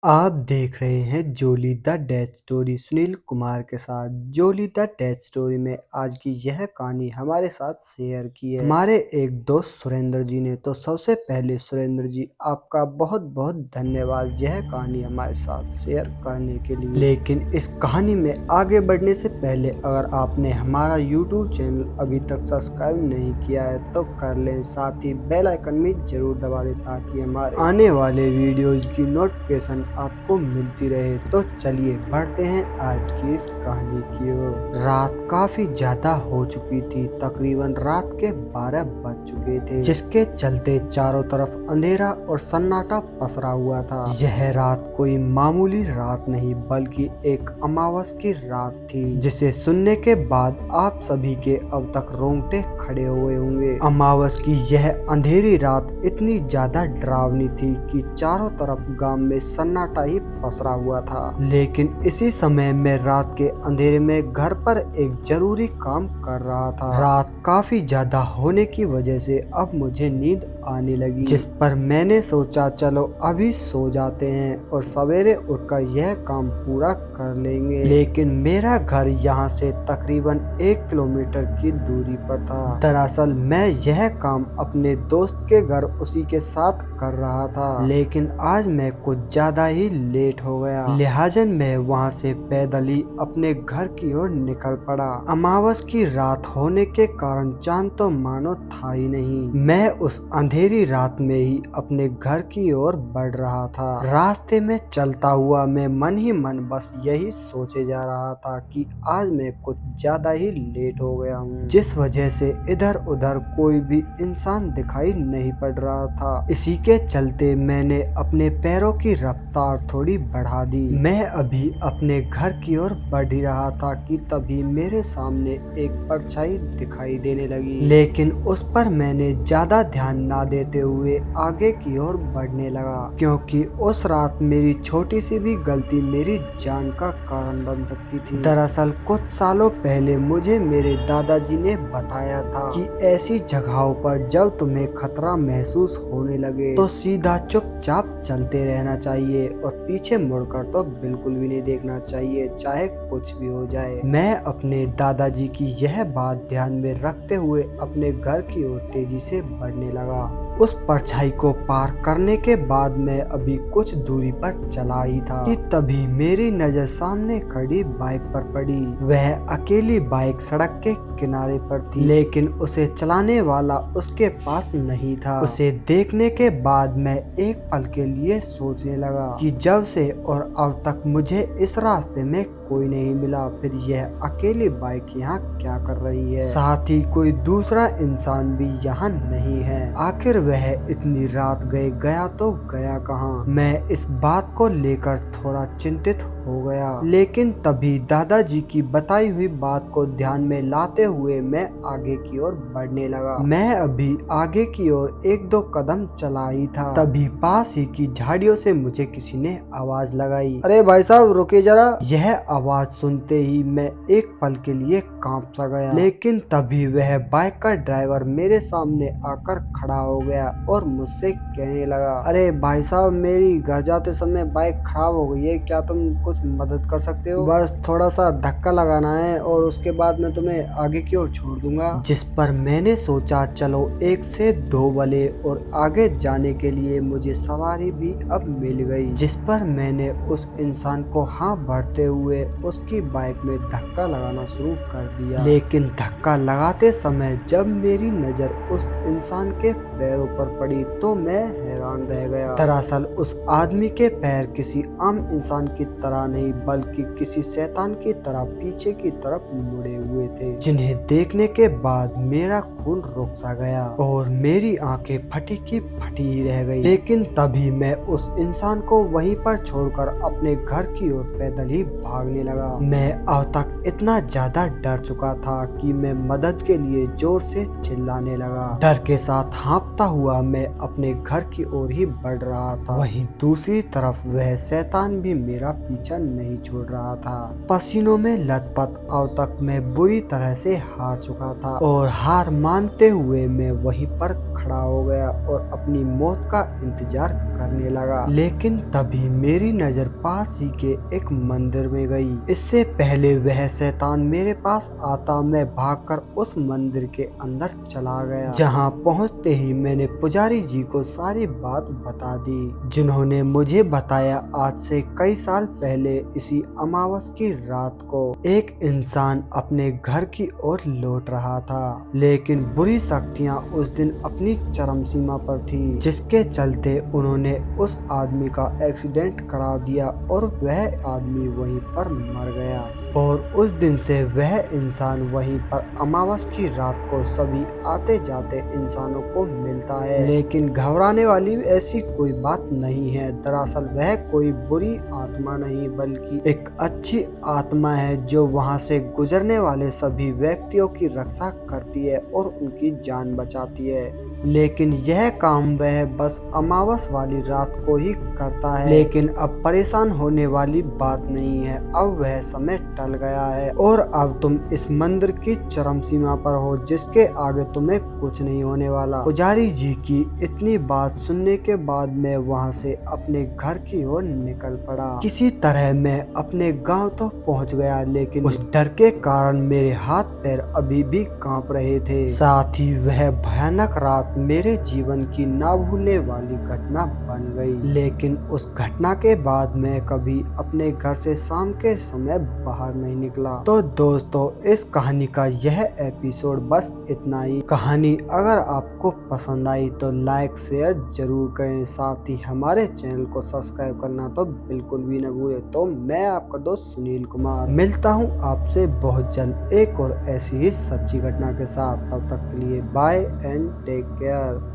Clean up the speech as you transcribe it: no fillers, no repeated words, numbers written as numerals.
आप देख रहे हैं Jolly the death story Sunil Kumar के साथ। जोली द डेथ स्टोरी में आज की यह कहानी हमारे साथ शेयर की है हमारे एक दोस्त सुरेंद्र जी ने। तो सबसे पहले सुरेंद्र जी आपका बहुत बहुत धन्यवाद यह कहानी हमारे साथ शेयर करने के लिए। लेकिन इस कहानी में आगे बढ़ने से पहले अगर आपने हमारा यूट्यूब चैनल अभी तक सब्सक्राइब नहीं किया है तो कर लें, साथ ही बेल आइकन भी जरूर दबा दें ताकि हमारे आने वाले वीडियोज की नोटिफिकेशन आपको मिलती रहे। तो चलिए बढ़ते हैं आज की इस कहानी की ओर। रात काफी ज्यादा हो चुकी थी, तकरीबन रात के 12 बज चुके थे, जिसके चलते चारों तरफ अंधेरा और सन्नाटा पसरा हुआ था। यह रात कोई मामूली रात नहीं बल्कि एक अमावस की रात थी, जिसे सुनने के बाद आप सभी के अब तक रोंगटे खड़े हुए होंगे। अमावस की यह अंधेरी रात इतनी ज्यादा डरावनी थी कि चारों तरफ गांव में सन्नाटा ही पसरा हुआ था। लेकिन इसी समय मैं रात के अंधेरे में घर पर एक जरूरी काम कर रहा था। रात काफी ज्यादा होने की वजह से अब मुझे नींद आने लगी, जिस पर मैंने सोचा चलो अभी सो जाते हैं और सवेरे उठकर यह काम पूरा कर लेंगे। लेकिन मेरा घर यहाँ से तकरीबन 1 किलोमीटर की दूरी पर था। दरअसल मैं यह काम अपने दोस्त के घर उसी के साथ कर रहा था, लेकिन आज मैं कुछ ज्यादा ही लेट हो गया, लिहाजा मैं वहाँ से पैदल ही अपने घर की ओर निकल पड़ा। अमावस की रात होने के कारण चांद तो मानो था ही नहीं। मैं उस अंधेरी रात में ही अपने घर की ओर बढ़ रहा था। रास्ते में चलता हुआ मैं मन ही मन बस यही सोचे जा रहा था कि आज मैं कुछ ज्यादा ही लेट हो गया हूँ, जिस वजह से इधर उधर कोई भी इंसान दिखाई नहीं पड़ रहा था। इसी के चलते मैंने अपने पैरों की रफ्तार थोड़ी बढ़ा दी। मैं अभी अपने घर की ओर बढ़ ही रहा था कि तभी मेरे सामने एक परछाई दिखाई देने लगी, लेकिन उस पर मैंने ज्यादा ध्यान ना देते हुए आगे की ओर बढ़ने लगा, क्योंकि उस रात मेरी छोटी सी भी गलती मेरी जान का कारण बन सकती थी। दरअसल कुछ सालों पहले मुझे मेरे दादाजी ने बताया था कि ऐसी जगहों पर जब तुम्हें खतरा महसूस होने लगे तो सीधा चुपचाप चलते रहना चाहिए और पीछे मुड़कर तो बिल्कुल भी नहीं देखना चाहिए, चाहे कुछ भी हो जाए। मैं अपने दादाजी की यह बात ध्यान में रखते हुए अपने घर की ओर तेजी से बढ़ने लगा। उस परछाई को पार करने के बाद मैं अभी कुछ दूरी पर चला ही था कि तभी मेरी नजर सामने खड़ी बाइक पर पड़ी। वह अकेली बाइक सड़क के किनारे पर थी, लेकिन उसे चलाने वाला उसके पास नहीं था। उसे देखने के बाद मैं एक पल के लिए सोचने लगा कि जब से और अब तक मुझे इस रास्ते में कोई नहीं मिला, फिर यह अकेली बाइक यहाँ क्या कर रही है, साथ ही कोई दूसरा इंसान भी यहाँ नहीं है। आखिर वह इतनी रात गया तो गया कहाँ। मैं इस बात को लेकर थोड़ा चिंतित हो गया, लेकिन तभी दादाजी की बताई हुई बात को ध्यान में लाते हुए मैं आगे की ओर बढ़ने लगा। मैं अभी आगे की ओर 1-2 कदम चला ही था, तभी पास ही की झाड़ियों से मुझे किसी ने आवाज लगाई, अरे भाई साहब रुके जरा। यह आवाज सुनते ही मैं एक पल के लिए कांप सा गया, लेकिन तभी वह बाइक का ड्राइवर मेरे सामने आकर खड़ा हो गया और मुझसे कहने लगा, अरे भाई साहब मेरी घर जाते समय बाइक खराब हो गई है, क्या तुम कुछ मदद कर सकते हो? बस थोड़ा सा धक्का लगाना है और उसके बाद मैं तुम्हें आगे की ओर छोड़ दूंगा। जिस पर मैंने सोचा चलो 1 से 2 भले, और आगे जाने के लिए मुझे सवारी भी अब मिल गई, जिस पर मैंने उस इंसान को हाँ भरते हुए उसकी बाइक में धक्का लगाना शुरू कर दिया। लेकिन धक्का लगाते समय जब मेरी नजर उस इंसान के पैरों पर पड़ी तो मैं हैरान रह गया। दरअसल उस आदमी के पैर किसी आम इंसान की तरह नहीं बल्कि किसी शैतान की तरह पीछे की तरफ मुड़े हुए थे, जिन्हें देखने के बाद मेरा खून रुक सा गया और मेरी आंखें फटी की फटी ही रह गई। लेकिन तभी मैं उस इंसान को वहीं पर छोड़कर अपने घर की ओर पैदल ही भागने लगा। मैं अब तक इतना ज्यादा डर चुका था कि मैं मदद के लिए जोर से चिल्लाने लगा। डर के साथ हाँफता हुआ मैं अपने घर की ओर ही बढ़ रहा था। वहीं दूसरी तरफ वह शैतान भी मेरा पीछा नहीं छोड़ रहा था। पसीनों में लथपथ अब तक मैं बुरी तरह से हार चुका था और हार मानते हुए मैं वहीं पर खड़ा हो गया और अपनी मौत का इंतजार करने लगा। लेकिन तभी मेरी नजर पास ही के एक मंदिर में गई। इससे पहले वह शैतान मेरे पास आता, मैं भागकर उस मंदिर के अंदर चला गया, जहां पहुंचते ही मैंने पुजारी जी को सारी बात बता दी, जिन्होंने मुझे बताया आज से कई साल पहले इसी अमावस की रात को एक इंसान अपने घर की ओर लौट रहा था, लेकिन बुरी शक्तियां उस दिन अपनी चरम सीमा पर थी, जिसके चलते उन्होंने उस आदमी का एक्सीडेंट करा दिया और वह आदमी वहीं पर मर गया। और उस दिन से वह इंसान वहीं पर अमावस की रात को सभी आते जाते इंसानों को मिलता है। लेकिन घबराने वाली ऐसी कोई बात नहीं है। दरअसल वह कोई बुरी आत्मा नहीं बल्कि एक अच्छी आत्मा है, जो वहां से गुजरने वाले सभी व्यक्तियों की रक्षा करती है और उनकी जान बचाती है। लेकिन यह काम वह बस अमावस वाली रात को ही करता है। लेकिन अब परेशान होने वाली बात नहीं है, अब वह समय टल गया है और अब तुम इस मंदिर की चरम सीमा पर हो, जिसके आगे तुम्हें कुछ नहीं होने वाला। पुजारी जी की इतनी बात सुनने के बाद मैं वहां से अपने घर की ओर निकल पड़ा। किसी तरह मैं अपने गांव तो पहुंच गया, लेकिन उस डर के कारण मेरे हाथ पैर अभी भी कांप रहे थे। साथ ही वह भयानक रात मेरे जीवन की ना भूलने वाली घटना बन गई। लेकिन उस घटना के बाद मैं कभी अपने घर से शाम के समय बाहर नहीं निकला। तो दोस्तों, इस कहानी का यह एपिसोड बस इतना ही। कहानी अगर आपको पसंद आई तो लाइक शेयर जरूर करें, साथ ही हमारे चैनल को सब्सक्राइब करना तो बिल्कुल भी न भूलें। तो मैं आपका दोस्त सुनील कुमार मिलता हूँ आपसे बहुत जल्द एक और ऐसी ही सच्ची घटना के साथ। तब तक के लिए बाय एंड टेक केयर।